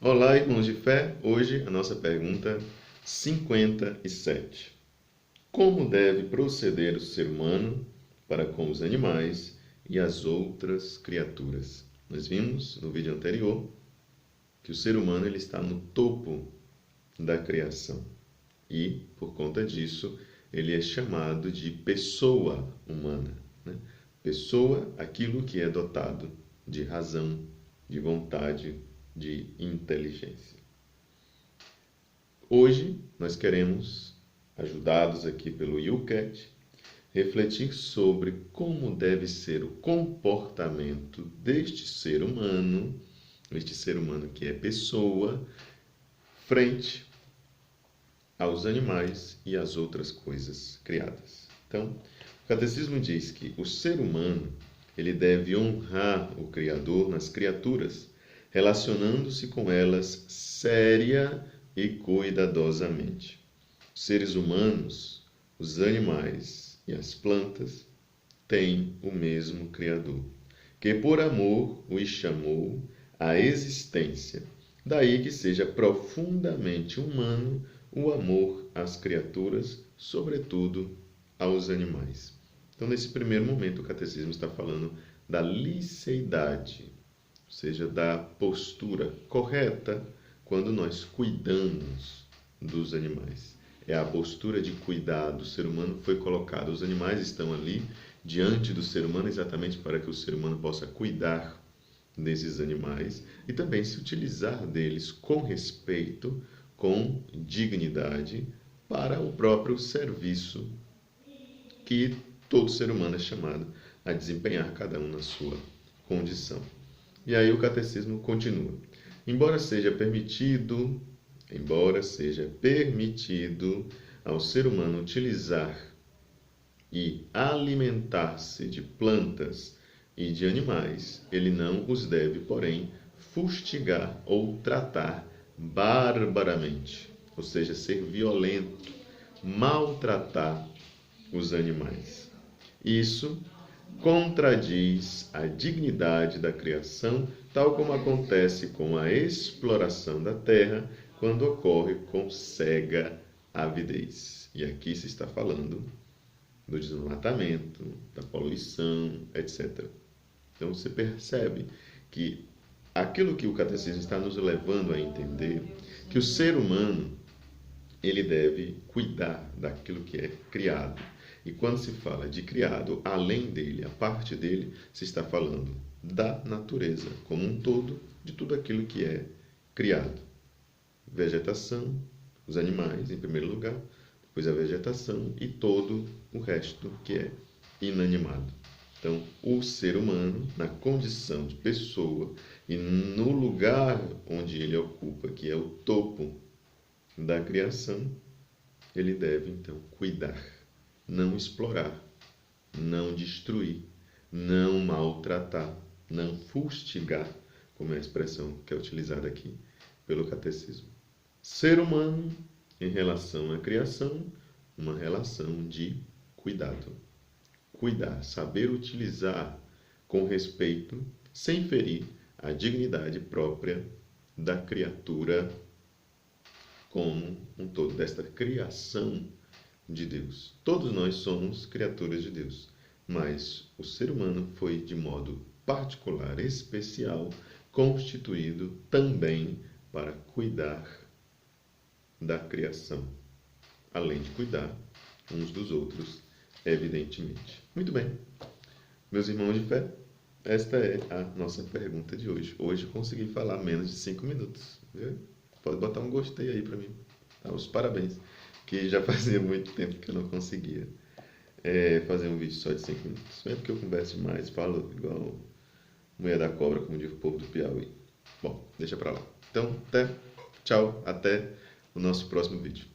Olá, irmãos de fé. Hoje a nossa pergunta 57. Como deve proceder o ser humano para com os animais e as outras criaturas? Nós vimos no vídeo anterior que o ser humano ele está no topo da criação e, por conta disso, ele é chamado de pessoa humana, né? Pessoa, aquilo que é dotado de razão, de vontade, de inteligência. Hoje nós queremos, ajudados aqui pelo YouCat, refletir sobre como deve ser o comportamento deste ser humano que é pessoa, frente aos animais e às outras coisas criadas. Então, o Catecismo diz que o ser humano ele deve honrar o Criador nas criaturas, relacionando-se com elas séria e cuidadosamente. Os seres humanos, os animais e as plantas têm o mesmo Criador, que por amor os chamou à existência. Daí que seja profundamente humano o amor às criaturas, sobretudo aos animais. Então, nesse primeiro momento, o Catecismo está falando da liceidade, ou seja, da postura correta quando nós cuidamos dos animais. É a postura de cuidado. O ser humano foi colocado, os animais estão ali diante do ser humano exatamente para que o ser humano possa cuidar desses animais e também se utilizar deles com respeito, com dignidade, para o próprio serviço que todo ser humano é chamado a desempenhar, cada um na sua condição. E aí o catecismo continua. Embora seja permitido ao ser humano utilizar e alimentar-se de plantas e de animais, ele não os deve, porém, fustigar ou tratar barbaramente, ou seja, ser violento, maltratar os animais. Isso contradiz a dignidade da criação, tal como acontece com a exploração da terra quando ocorre com cega avidez. E aqui se está falando do desmatamento, da poluição, etc. Então você percebe que aquilo que o catecismo está nos levando a entender, que o ser humano ele deve cuidar daquilo que é criado. E quando se fala de criado, além dele, a parte dele, se está falando da natureza como um todo, de tudo aquilo que é criado. Vegetação, os animais em primeiro lugar, depois a vegetação e todo o resto que é inanimado. Então, o ser humano, na condição de pessoa e no lugar onde ele ocupa, que é o topo da criação, ele deve, então, cuidar, não explorar, não destruir, não maltratar, não fustigar, como é a expressão que é utilizada aqui pelo catecismo. Ser humano, em relação à criação, uma relação de cuidado. Cuidar, saber utilizar com respeito, sem ferir a dignidade própria da criatura como um todo, desta criação de Deus. Todos nós somos criaturas de Deus, mas o ser humano foi de modo particular, especial, constituído também para cuidar da criação, além de cuidar uns dos outros, evidentemente. Muito bem, meus irmãos de fé, esta é a nossa pergunta de hoje. Hoje eu consegui falar menos de 5 minutos, viu? Pode botar um gostei aí para mim, tá? Os parabéns, que já fazia muito tempo que eu não conseguia fazer um vídeo só de 5 minutos. Sempre que eu converso demais, falo igual mulher da cobra, como diz o povo do Piauí. Bom, deixa para lá. Então, tchau, até o nosso próximo vídeo.